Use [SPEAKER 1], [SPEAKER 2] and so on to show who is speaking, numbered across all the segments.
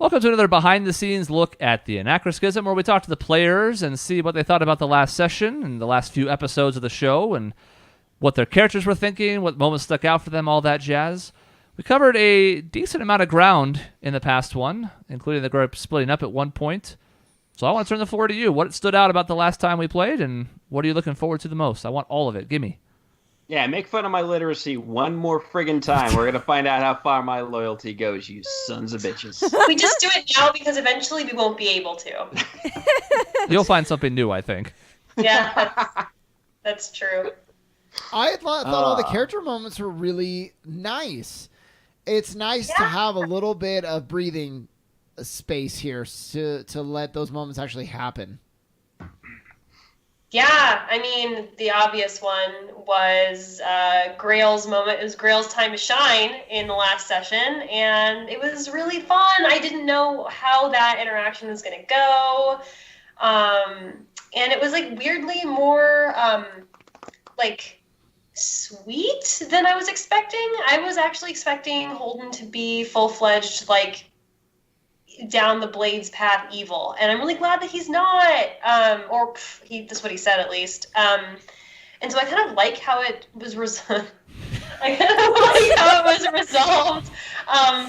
[SPEAKER 1] Welcome to another behind-the-scenes look at the Anachroschism, where we talk to the players and see what they thought about the last session and the last few episodes of the show and what their characters were thinking, what moments stuck out for them, all that jazz. We covered a decent amount of ground in the past one, including the group splitting up at one point. So I want to turn the floor to you. What stood out about the last time we played, and what are you looking forward to the most? I want all of it. Gimme.
[SPEAKER 2] Yeah, make fun of my literacy one more friggin' time. We're going to find out how far my loyalty goes, you sons of bitches.
[SPEAKER 3] We just do it now because eventually we won't be able to.
[SPEAKER 1] You'll find something new, I think.
[SPEAKER 3] Yeah, that's true.
[SPEAKER 4] I thought all the character moments were really nice. It's nice to have a little bit of breathing space here to let those moments actually happen.
[SPEAKER 3] Yeah, I mean, the obvious one was Grail's moment. It was Grail's time to shine in the last session, and it was really fun. I didn't know how that interaction was going to go, and it was like weirdly more like sweet than I was expecting. I was actually expecting Holden to be full-fledged, like, down the Blade's path evil, and I'm really glad that he's not, that's what he said at least, and so I kind of like how it was resolved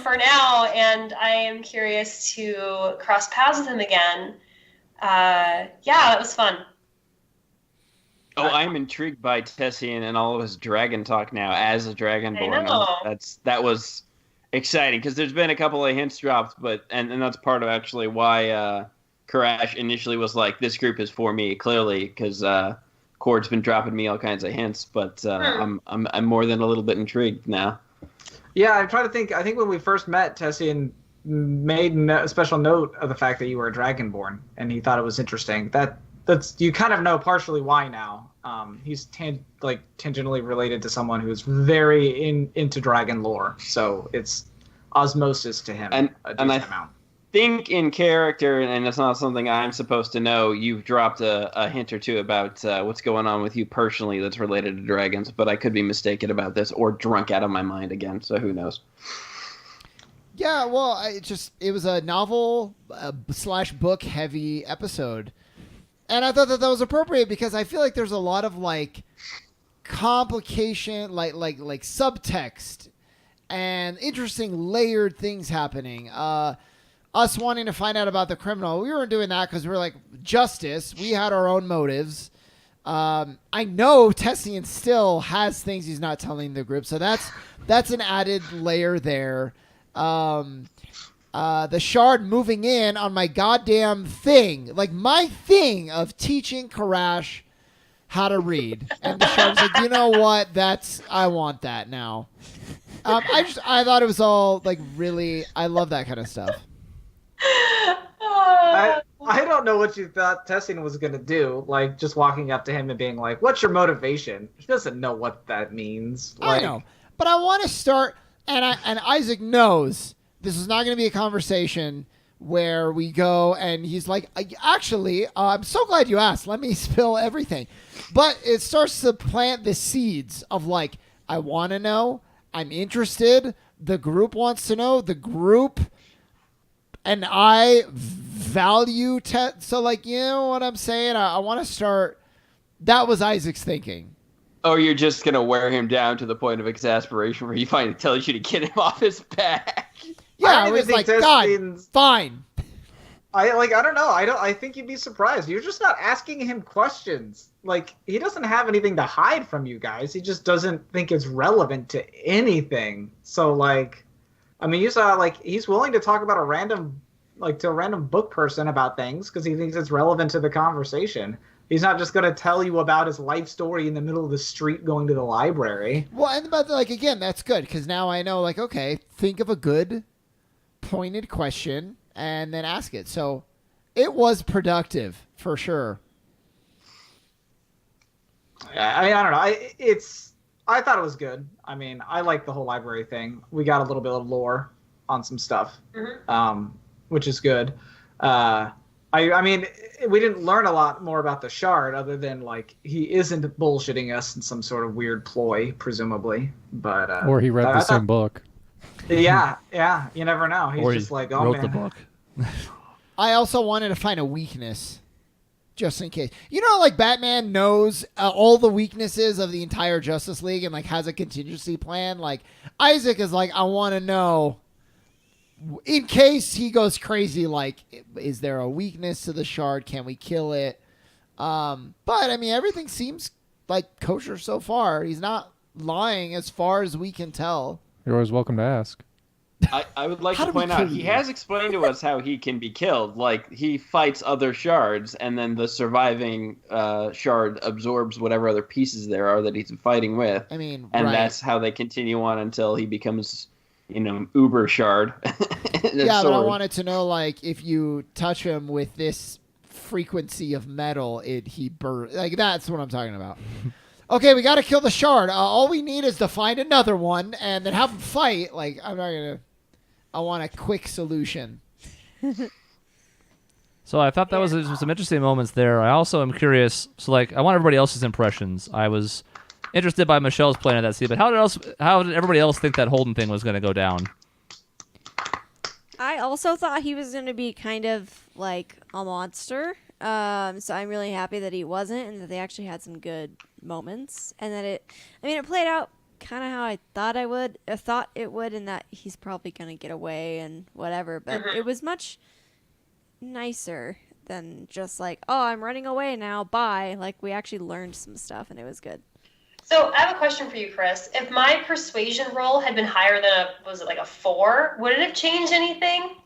[SPEAKER 3] for now, and I am curious to cross paths with him again. That was fun.
[SPEAKER 2] Oh, I'm intrigued by Tessian and all of his dragon talk now as a Dragonborn.
[SPEAKER 3] I know.
[SPEAKER 2] That was exciting, because there's been a couple of hints dropped, but and that's part of actually why Karash initially was like, this group is for me, clearly, because Cord's been dropping me all kinds of hints, but I'm more than a little bit intrigued now.
[SPEAKER 5] Yeah, I'm trying to think. I think when we first met, Tessian made a special note of the fact that you were a Dragonborn, and he thought it was interesting. That's you kind of know partially why now. He's tangentially related to someone who's very into dragon lore, so it's osmosis to him.
[SPEAKER 2] And
[SPEAKER 5] a
[SPEAKER 2] I
[SPEAKER 5] decent amount.
[SPEAKER 2] think in character, and it's not something I'm supposed to know, you've dropped a hint or two about what's going on with you personally that's related to dragons, but I could be mistaken about this or drunk out of my mind again, so who knows.
[SPEAKER 4] Yeah, well, it was a novel / book heavy episode. And I thought that was appropriate because I feel like there's a lot of like complication, like subtext and interesting layered things happening. Us wanting to find out about the criminal, we weren't doing that because we were like justice. We had our own motives. I know Tessian still has things he's not telling the group, so that's an added layer there. The shard moving in on my goddamn thing, like my thing of teaching Karash how to read, and the shard's like, you know what? I want that now. I thought it was all like really. I love that kind of stuff.
[SPEAKER 5] I don't know what you thought Tessian was going to do, like just walking up to him and being like, what's your motivation? He doesn't know what that means.
[SPEAKER 4] I know, but I want to start, and Isaac knows this is not going to be a conversation where we go and he's like, actually, I'm so glad you asked. Let me spill everything. But it starts to plant the seeds of like, I want to know. I'm interested. The group wants to know. The group and I value so like, you know what I'm saying? I want to start. That was Isaac's thinking.
[SPEAKER 2] Oh, you're just going to wear him down to the point of exasperation where he finally tells you to get him off his back.
[SPEAKER 4] Yeah, I was like, God, fine.
[SPEAKER 5] I don't know. I think you'd be surprised. You're just not asking him questions. Like, he doesn't have anything to hide from you guys. He just doesn't think it's relevant to anything. So, like, I mean, you saw, like, he's willing to talk about to a random book person about things because he thinks it's relevant to the conversation. He's not just going to tell you about his life story in the middle of the street going to the library.
[SPEAKER 4] Well, but like, again, that's good because now I know, like, okay, think of a good pointed question and then ask it. So it was productive for sure.
[SPEAKER 5] I don't know. I thought it was good. I mean, I like the whole library thing. We got a little bit of lore on some stuff, which is good. I mean, we didn't learn a lot more about the shard other than, like, he isn't bullshitting us in some sort of weird ploy, presumably. But
[SPEAKER 6] or he read the same book.
[SPEAKER 5] Yeah, you never know. He's
[SPEAKER 1] or
[SPEAKER 5] just
[SPEAKER 1] he
[SPEAKER 5] like, oh
[SPEAKER 1] wrote
[SPEAKER 5] man.
[SPEAKER 1] the book.
[SPEAKER 4] I also wanted to find a weakness, just in case. You know, like Batman knows all the weaknesses of the entire Justice League and like has a contingency plan. Like Isaac is like, I want to know, in case he goes crazy, like, is there a weakness to the shard? Can we kill it? But I mean, everything seems like kosher so far. He's not lying as far as we can tell.
[SPEAKER 6] You're always welcome to ask.
[SPEAKER 2] I would like
[SPEAKER 4] How
[SPEAKER 2] to
[SPEAKER 4] do we
[SPEAKER 2] point out,
[SPEAKER 4] kill
[SPEAKER 2] he
[SPEAKER 4] you?
[SPEAKER 2] has explained to us how he can be killed. Like, he fights other shards, and then the surviving shard absorbs whatever other pieces there are that he's fighting with.
[SPEAKER 4] I mean,
[SPEAKER 2] And
[SPEAKER 4] right.
[SPEAKER 2] that's how they continue on until he becomes, uber shard.
[SPEAKER 4] Yeah, but I wanted to know, like, if you touch him with this frequency of metal, he burns. Like, that's what I'm talking about. Okay, we got to kill the shard. All we need is to find another one and then have them fight. Like, I'm not going to... I want a quick solution.
[SPEAKER 1] So I thought that was some interesting moments there. I also am curious. So like, I want everybody else's impressions. I was interested by Michelle's plan of that scene, but how did everybody else think that Holden thing was going to go down?
[SPEAKER 7] I also thought he was going to be kind of like a monster. So I'm really happy that he wasn't, and that they actually had some good moments, and that it played out kind of how I thought it would, and that he's probably going to get away and whatever, but it was much nicer than just like, oh, I'm running away now, bye. Like, we actually learned some stuff, and it was good.
[SPEAKER 3] So I have a question for you, Chris. If my persuasion roll had been higher than a 4, would it have changed anything?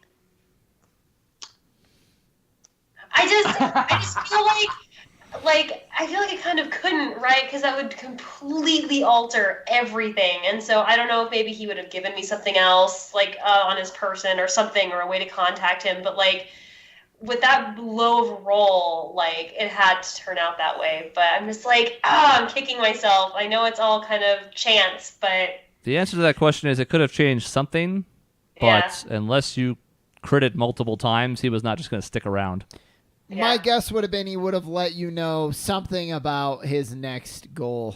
[SPEAKER 3] I just feel like I feel like it kind of couldn't, right? Because that would completely alter everything. And so I don't know if maybe he would have given me something else, like on his person or something, or a way to contact him. But like with that low of a roll, like it had to turn out that way. But I'm just like, I'm kicking myself. I know it's all kind of chance, but
[SPEAKER 1] The answer to that question is it could have changed something, but unless you critted multiple times, he was not just going to stick around.
[SPEAKER 4] My
[SPEAKER 3] Yeah.
[SPEAKER 4] guess would have been he would have let you know something about his next goal.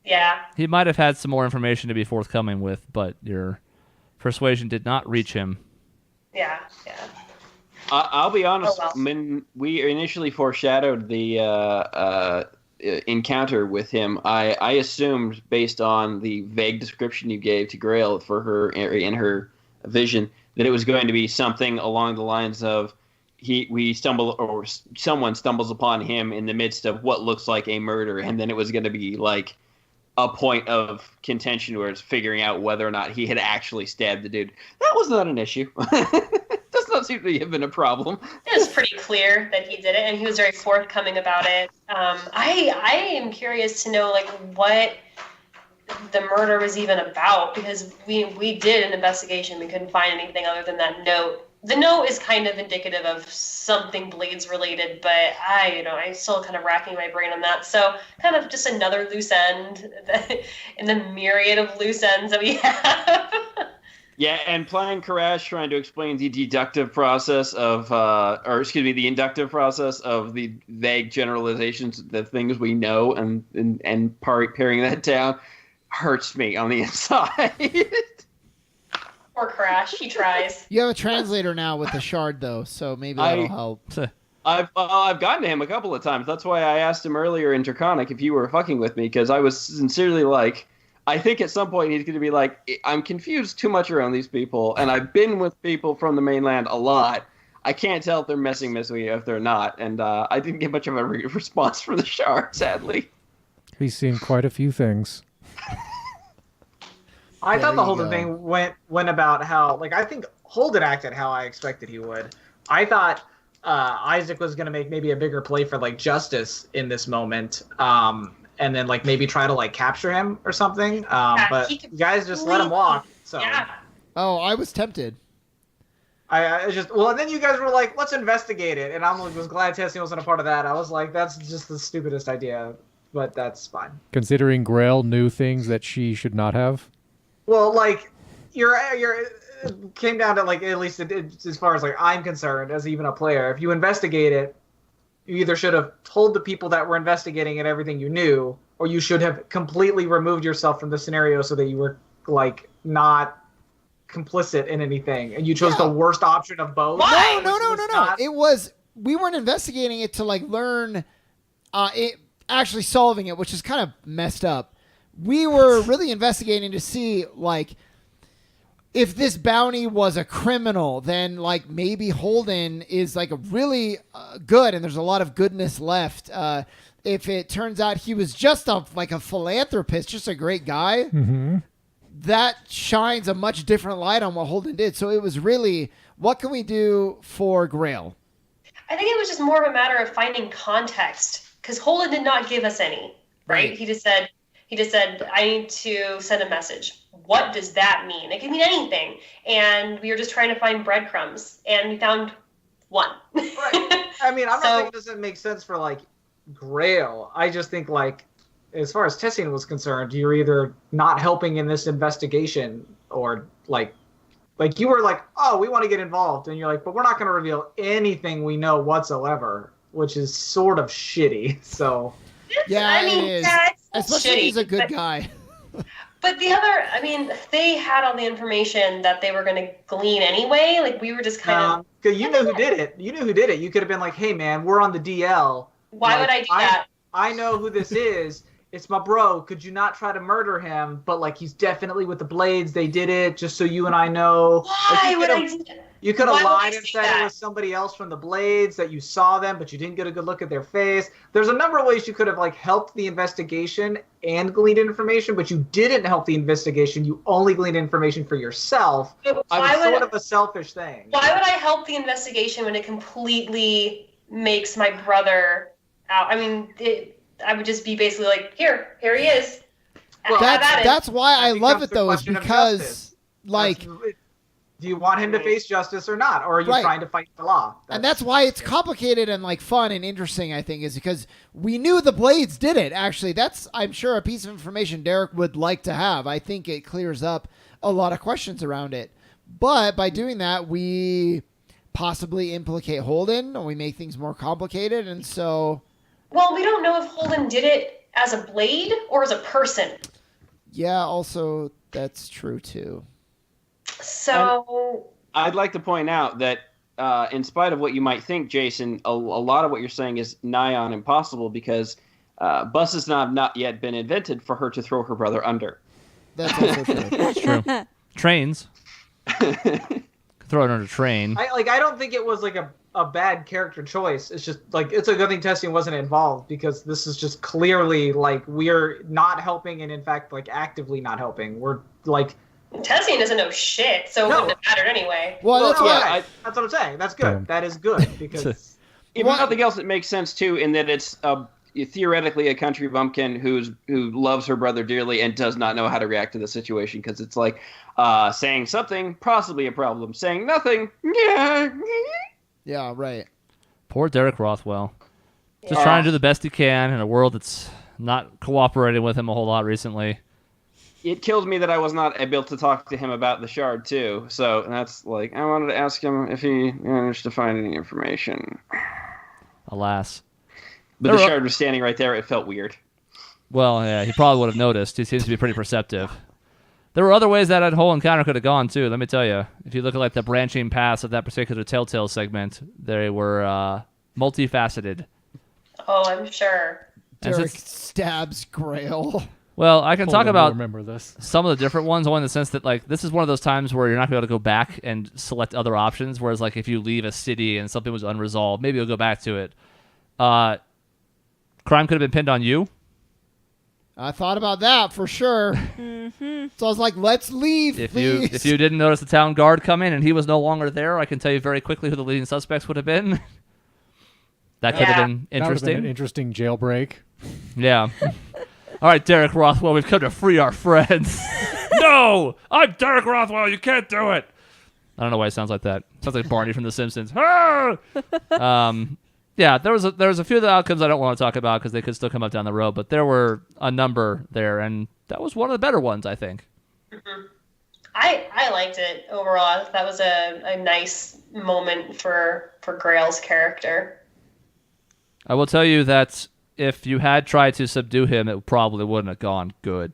[SPEAKER 3] yeah.
[SPEAKER 1] He might have had some more information to be forthcoming with, but your persuasion did not reach him.
[SPEAKER 3] Yeah.
[SPEAKER 2] I'll be honest.
[SPEAKER 3] Oh, well.
[SPEAKER 2] When we initially foreshadowed the encounter with him, I assumed, based on the vague description you gave to Grail for her in her vision, that it was going to be something along the lines of someone stumbles upon him in the midst of what looks like a murder, and then it was going to be like a point of contention where it's figuring out whether or not he had actually stabbed the dude. That was not an issue. Does not seem to have been a problem.
[SPEAKER 3] It was pretty clear that he did it, and he was very forthcoming about it. I am curious to know, like, what the murder was even about, because we did an investigation. We couldn't find anything other than that note. The note is kind of indicative of something Blades related, but I'm still kind of racking my brain on that. So kind of just another loose end in the myriad of loose ends that we have.
[SPEAKER 2] Yeah, and playing Karash trying to explain the deductive process of, the inductive process of the vague generalizations, the things we know, and paring that down hurts me on the inside.
[SPEAKER 3] Poor Crash, he tries.
[SPEAKER 4] You have a translator now with the shard, though, so maybe that'll help.
[SPEAKER 2] I've gotten to him a couple of times. That's why I asked him earlier in Draconic if you were fucking with me, because I was sincerely like, I think at some point he's going to be like, I'm confused too much around these people, and I've been with people from the mainland a lot. I can't tell if they're messing with me if they're not, and I didn't get much of a response from the shard, sadly.
[SPEAKER 6] He's seen quite a few things.
[SPEAKER 5] I
[SPEAKER 4] There
[SPEAKER 5] thought the
[SPEAKER 4] you
[SPEAKER 5] Holden
[SPEAKER 4] go.
[SPEAKER 5] thing went about how, like, I think Holden acted how I expected he would. I thought Isaac was going to make maybe a bigger play for, like, justice in this moment, and then, like, maybe try to, like, capture him or something. But
[SPEAKER 3] he
[SPEAKER 5] you guys just let him walk. So
[SPEAKER 3] Yeah.
[SPEAKER 4] Oh, I was tempted.
[SPEAKER 5] I just, well, and then you guys were like, let's investigate it. And I was glad Tessie wasn't a part of that. I was like, that's just the stupidest idea, but that's fine.
[SPEAKER 6] Considering Grail knew things that she should not have.
[SPEAKER 5] Well, like, it came down to, like, at least as far as, like, I'm concerned, as even a player, if you investigate it, you either should have told the people that were investigating it everything you knew, or you should have completely removed yourself from the scenario so that you were, like, not complicit in anything, and you chose the worst option of both.
[SPEAKER 3] Why?
[SPEAKER 4] No. It was we weren't investigating it to like learn it actually solving it, which is kind of messed up. We were really investigating to see like if this bounty was a criminal, then like maybe Holden is like a really good, and there's a lot of goodness left. If it turns out he was just a philanthropist, just a great guy, that shines a much different light on what Holden did. So it was really, what can we do for Grail?
[SPEAKER 3] I think it was just more of a matter of finding context, because Holden did not give us any, right? He just said, I need to send a message. What does that mean? It could mean anything. And we were just trying to find breadcrumbs, and we found one.
[SPEAKER 5] Right. I mean, I'm not saying it doesn't make sense for, like, Grail. I just think, like, as far as Tessian was concerned, you're either not helping in this investigation or, like you were like, oh, we want to get involved. And you're like, but we're not going to reveal anything we know whatsoever, which is sort of shitty. So,
[SPEAKER 4] yeah,
[SPEAKER 3] I mean,
[SPEAKER 4] it is.
[SPEAKER 3] it's
[SPEAKER 4] Especially
[SPEAKER 3] shitty,
[SPEAKER 4] if he's a good guy.
[SPEAKER 3] But the other, I mean, they had all the information that they were going to glean anyway. Like, we were just kind of...
[SPEAKER 5] Because you know who did it. You knew who did it. You could have been like, hey, man, we're on the DL.
[SPEAKER 3] Why would I do that?
[SPEAKER 5] I know who this is. It's my bro. Could you not try to murder him? But, like, he's definitely with the Blades. They did it just so you and I know.
[SPEAKER 3] Why would I do that?
[SPEAKER 5] You could have
[SPEAKER 3] Why would
[SPEAKER 5] lied
[SPEAKER 3] I
[SPEAKER 5] and
[SPEAKER 3] say
[SPEAKER 5] said
[SPEAKER 3] that?
[SPEAKER 5] it was somebody else from the Blades, that you saw them, but you didn't get a good look at their face. There's a number of ways you could have, like, helped the investigation and gleaned information, but you didn't help the investigation. You only gleaned information for yourself.
[SPEAKER 3] But
[SPEAKER 5] I was sort of a selfish thing.
[SPEAKER 3] Why would I help the investigation when it completely makes my brother out? I mean, I would just be basically like, here he is.
[SPEAKER 5] Well,
[SPEAKER 4] That's why I love it,
[SPEAKER 5] the
[SPEAKER 4] though, is
[SPEAKER 5] question of
[SPEAKER 4] because,
[SPEAKER 5] justice.
[SPEAKER 4] like...
[SPEAKER 5] Do you want him to face justice or not? Or are you trying to fight the law?
[SPEAKER 4] And that's why it's complicated and like fun and interesting, I think, is because we knew the Blades did it. Actually, that's, I'm sure, a piece of information Derek would like to have. I think it clears up a lot of questions around it. But by doing that, we possibly implicate Holden, and we make things more complicated. And so...
[SPEAKER 3] Well, we don't know if Holden did it as a Blade or as a person.
[SPEAKER 4] Yeah, also, that's true, too.
[SPEAKER 3] So
[SPEAKER 2] I'd like to point out that in spite of what you might think, Jason, a lot of what you're saying is nigh on impossible, because buses have not yet been invented for her to throw her brother under.
[SPEAKER 4] That's also true.
[SPEAKER 1] It's true. Trains. Throw it under a train.
[SPEAKER 5] I don't think it was like a bad character choice. It's just like, it's a good thing Tessian wasn't involved, because this is just clearly like we're not helping, and in fact like actively not helping. We're like,
[SPEAKER 3] Tessian doesn't know shit, so it wouldn't have mattered anyway.
[SPEAKER 4] Well, that's why.
[SPEAKER 5] That's what I'm saying. That's good. That is good, because
[SPEAKER 2] If nothing else, it makes sense too, in that it's theoretically a country bumpkin who loves her brother dearly and does not know how to react to the situation, because it's like saying something, possibly a problem. Saying nothing,
[SPEAKER 4] Yeah, right.
[SPEAKER 1] Poor Derek Rothwell. Just trying to do the best he can in a world that's not cooperating with him a whole lot recently.
[SPEAKER 2] It kills me that I was not able to talk to him about the shard too. So that's like, I wanted to ask him if he managed to find any information.
[SPEAKER 1] Alas.
[SPEAKER 2] But the shard was standing right there. It felt weird.
[SPEAKER 1] Well, yeah, he probably would have noticed. He seems to be pretty perceptive. There were other ways that whole encounter could have gone, too. Let me tell you. If you look at like the branching paths of that particular Telltale segment, they were multifaceted.
[SPEAKER 3] Oh, I'm sure.
[SPEAKER 4] Derek stabs Grail.
[SPEAKER 1] Well, I can talk about
[SPEAKER 6] remember this.
[SPEAKER 1] some of the different ones, only in the sense that like this is one of those times where you're not going to be able to go back and select other options, whereas like if you leave a city and something was unresolved, maybe you'll go back to it. Crime could have been pinned on you.
[SPEAKER 4] I thought about that for sure. So I was like, let's leave,
[SPEAKER 1] If
[SPEAKER 4] please.
[SPEAKER 1] you didn't notice the town guard come in and he was no longer there, I can tell you very quickly who the leading suspects would have been. That could have been
[SPEAKER 6] That would have been an
[SPEAKER 1] interesting.
[SPEAKER 6] interesting jailbreak.
[SPEAKER 1] Yeah. All right, Derek Rothwell, we've come to free our friends. No! I'm Derek Rothwell. You can't do it. I don't know why it sounds like that. Sounds like Barney from The Simpsons. Ah! Yeah, there was a few of the outcomes I don't want to talk about because they could still come up down the road, but there were a number there, and that was one of the better ones, I think.
[SPEAKER 3] Mm-hmm. I liked it overall. That was a nice moment for Grail's character.
[SPEAKER 1] I will tell you that if you had tried to subdue him, it probably wouldn't have gone good.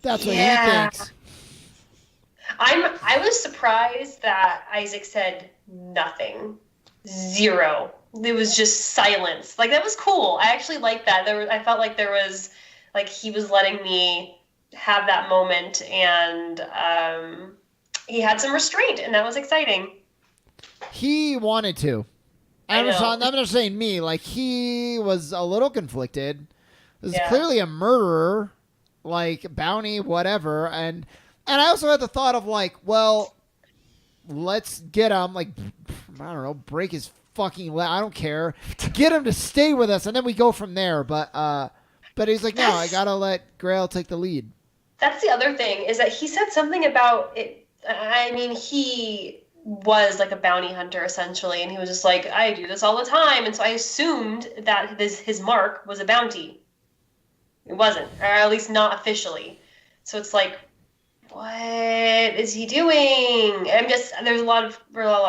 [SPEAKER 4] That's what
[SPEAKER 3] Yeah.
[SPEAKER 4] he thinks.
[SPEAKER 3] I was surprised that Isaac said nothing. Zero. It was just silence. Like, that was cool. I actually liked that. I felt like there was, like, he was letting me have that moment, and he had some restraint, and that was exciting.
[SPEAKER 4] He wanted to. I'm not saying me. Like, he was a little conflicted. This is clearly a murderer, like, bounty, whatever. And I also had the thought of, like, well, let's get him, like, I don't know, break his fucking leg. I don't care. Get him to stay with us, and then we go from there. But he's like, no, I gotta let Grail take the lead.
[SPEAKER 3] That's the other thing, is that he said something about it. I mean, he was like a bounty hunter essentially, and he was just like, I do this all the time, and so I assumed that his mark was a bounty. It wasn't, or at least not officially. So it's like, what is he doing? There's a lot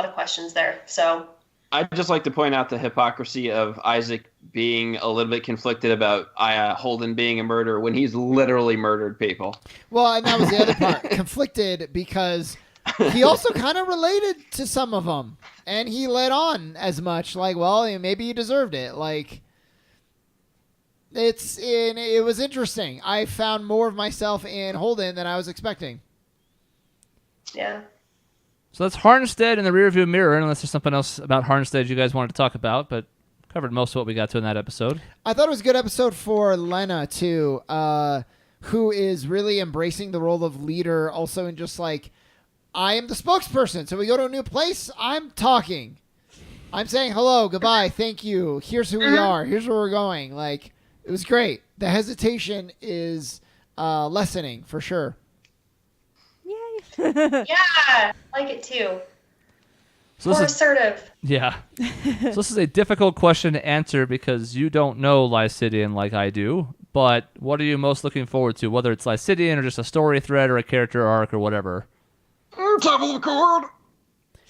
[SPEAKER 3] of questions there. So
[SPEAKER 2] I'd just like to point out the hypocrisy of Isaac being a little bit conflicted about Holden being a murderer when he's literally murdered people.
[SPEAKER 4] Well, and that was the other part. Conflicted because he also kind of related to some of them, and he let on as much. Like, well, maybe you deserved it. Like, it was interesting. I found more of myself in Holden than I was expecting.
[SPEAKER 3] Yeah.
[SPEAKER 1] So that's Harnstead in the rearview mirror, unless there's something else about Harnstead you guys wanted to talk about, but covered most of what we got to in that episode.
[SPEAKER 4] I thought it was a good episode for Lena, too, who is really embracing the role of leader, also in just like, I am the spokesperson, so we go to a new place, I'm talking. I'm saying hello, goodbye, thank you, here's who we are, here's where we're going. Like, it was great. The hesitation is lessening, for sure.
[SPEAKER 7] Yay.
[SPEAKER 3] Yeah, I like it too.
[SPEAKER 1] So
[SPEAKER 3] More assertive.
[SPEAKER 1] Yeah. So this is a difficult question to answer because you don't know Lycidian like I do, but what are you most looking forward to, whether it's Lycidian or just a story thread or a character arc or whatever?
[SPEAKER 2] Temple of Cord!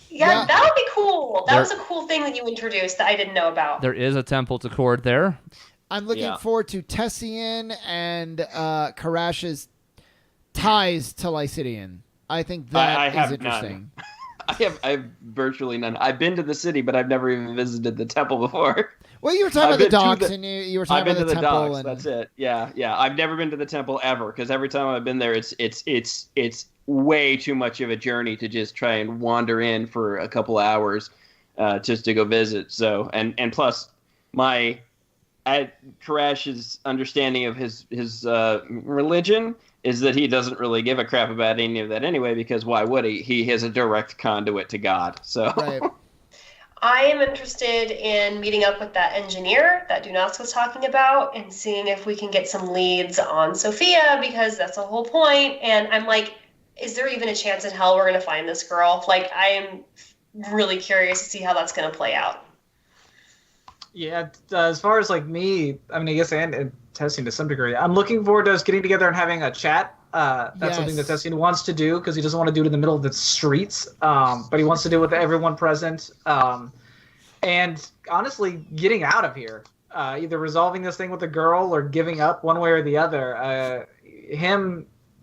[SPEAKER 3] Yeah, that would be cool. That was a cool thing that you introduced that I didn't know about.
[SPEAKER 1] There is a Temple to Cord there.
[SPEAKER 4] I'm looking forward to Tessian and Karash's ties to Lycidian. I think that is interesting.
[SPEAKER 2] I have virtually none. I've been to the city, but I've never even visited the temple before.
[SPEAKER 4] Well, you were talking about the docks, and you were talking about the temple.
[SPEAKER 2] I've been to the docks. That's it. Yeah. I've never been to the temple ever, because every time I've been there, it's way too much of a journey to just try and wander in for a couple hours, just to go visit. So, and plus, Karash's understanding of his religion is that he doesn't really give a crap about any of that anyway, because why would he? He has a direct conduit to God. So
[SPEAKER 4] right.
[SPEAKER 3] I am interested in meeting up with that engineer that Dunas was talking about and seeing if we can get some leads on Sophia, because that's the whole point. And I'm like, is there even a chance in hell we're going to find this girl? Like, I am really curious to see how that's going to play out.
[SPEAKER 5] Yeah, as far as like me, I mean, I guess and Tessin to some degree, I'm looking forward to us getting together and having a chat. That's something that Tessin wants to do because he doesn't want to do it in the middle of the streets, but he wants to do it with everyone present. And honestly, getting out of here, either resolving this thing with the girl or giving up, one way or the other.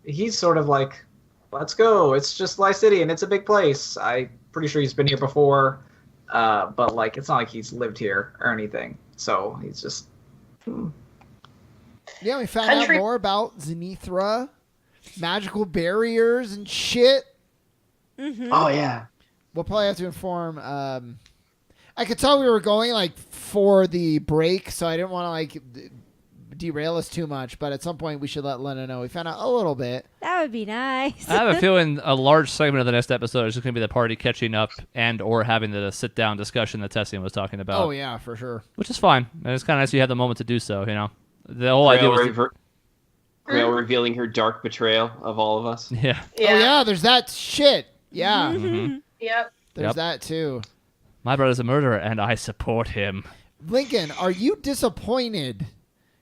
[SPEAKER 5] He's sort of like, let's go. It's just Lie City, and it's a big place. I'm pretty sure he's been here before. But like, it's not like he's lived here or anything. So he's just.
[SPEAKER 4] Yeah, we found out more about Zenithra, magical barriers and shit.
[SPEAKER 7] Mm-hmm.
[SPEAKER 2] Oh yeah.
[SPEAKER 4] We'll probably have to inform. I could tell we were going like for the break, so I didn't want to like derail us too much. But at some point, we should let Lena know we found out a little bit.
[SPEAKER 7] That would be nice.
[SPEAKER 1] I have a feeling a large segment of the next episode is just going to be the party catching up and or having the sit-down discussion that Tessian was talking about.
[SPEAKER 4] Oh, yeah, for sure.
[SPEAKER 1] Which is fine. And it's kind of nice you have the moment to do so, you know? The whole idea was...
[SPEAKER 2] Grail revealing her dark betrayal of all of us.
[SPEAKER 1] Yeah.
[SPEAKER 4] Oh, yeah, there's that shit. Yeah.
[SPEAKER 1] Mm-hmm.
[SPEAKER 3] Yep.
[SPEAKER 4] There's that, too.
[SPEAKER 1] My brother's a murderer, and I support him.
[SPEAKER 4] Lincoln, are you disappointed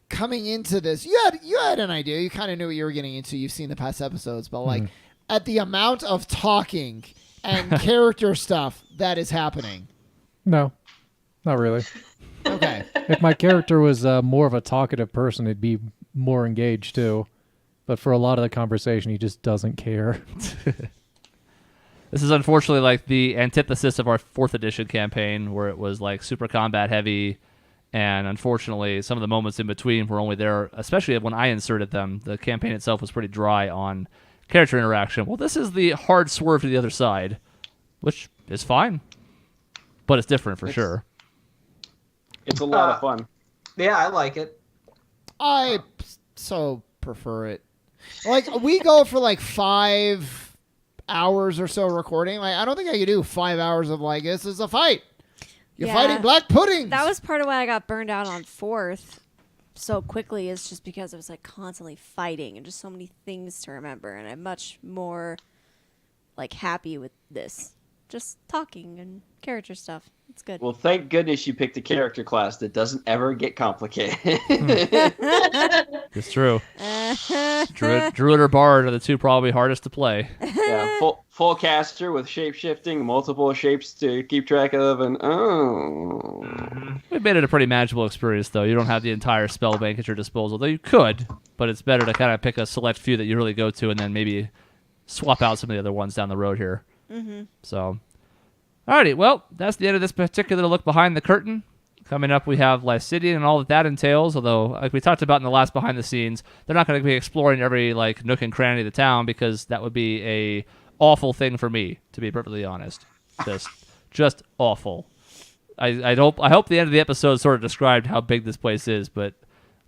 [SPEAKER 4] coming into this? You had an idea. You kind of knew what you were getting into. You've seen the past episodes. But, like, at the amount of talking and character stuff that is happening.
[SPEAKER 6] No, not really.
[SPEAKER 4] Okay.
[SPEAKER 6] If my character was more of a talkative person, it'd be more engaged, too. But for a lot of the conversation, he just doesn't care.
[SPEAKER 1] This is unfortunately like the antithesis of our 4th edition campaign, where it was like super combat heavy, and unfortunately some of the moments in between were only there, especially when I inserted them. The campaign itself was pretty dry on character interaction. Well, this is the hard swerve to the other side, which is fine, but it's different for sure.
[SPEAKER 2] It's a lot of fun.
[SPEAKER 5] Yeah, I like it.
[SPEAKER 4] I so prefer it. Like, we go for like 5 hours or so recording. Like, I don't think I could do 5 hours of like, this is a fight. You're fighting black puddings.
[SPEAKER 7] That was part of why I got burned out on 4th so quickly, is just because I was like constantly fighting and just so many things to remember, and I'm much more like happy with this. Just talking and character stuff. It's good.
[SPEAKER 2] Well, thank goodness you picked a character class that doesn't ever get complicated.
[SPEAKER 1] It's true. Druid or Bard are the two probably hardest to play.
[SPEAKER 2] Yeah, full caster with shape shifting, multiple shapes to keep track of, and
[SPEAKER 1] We've made it a pretty manageable experience, though. You don't have the entire spell bank at your disposal, though you could, but it's better to kind of pick a select few that you really go to and then maybe swap out some of the other ones down the road here.
[SPEAKER 7] Mm-hmm.
[SPEAKER 1] So, alrighty, well, that's the end of this particular look behind the curtain. Coming up, we have Lycidian and all that entails, although, like we talked about in the last behind the scenes, they're not going to be exploring every like nook and cranny of the town, because that would be a awful thing for me, to be perfectly honest. Just awful. I hope the end of the episode sort of described how big this place is, but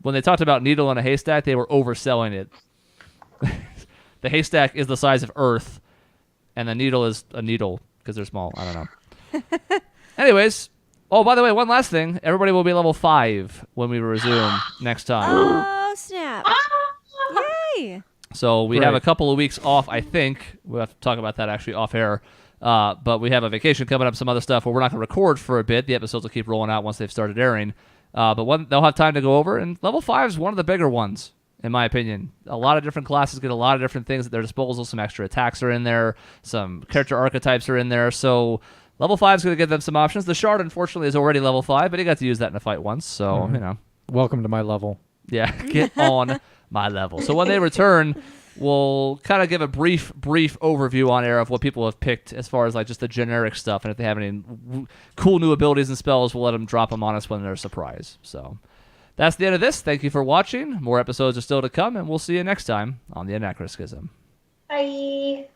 [SPEAKER 1] when they talked about needle in a haystack, they were overselling it. The haystack is the size of Earth, and the needle is a needle because they're small. I don't know. Anyways, oh, by the way, one last thing. Everybody will be level 5 when we resume next time.
[SPEAKER 7] Oh, snap. Yay.
[SPEAKER 1] So we have a couple of weeks off, I think. We'll have to talk about that actually off air. But we have a vacation coming up, some other stuff where we're not going to record for a bit. The episodes will keep rolling out once they've started airing. But they'll have time to go over. And level 5 is one of the bigger ones, in my opinion. A lot of different classes get a lot of different things at their disposal. Some extra attacks are in there. Some character archetypes are in there. So level 5 is going to give them some options. The Shard, unfortunately, is already level 5, but he got to use that in a fight once. So, you know.
[SPEAKER 6] Welcome to my level.
[SPEAKER 1] Yeah, get on my level. So when they return, we'll kind of give a brief overview on air of what people have picked as far as like just the generic stuff. And if they have any cool new abilities and spells, we'll let them drop them on us when they're a surprise. So that's the end of this. Thank you for watching. More episodes are still to come, and we'll see you next time on the Anachroschism.
[SPEAKER 3] Bye.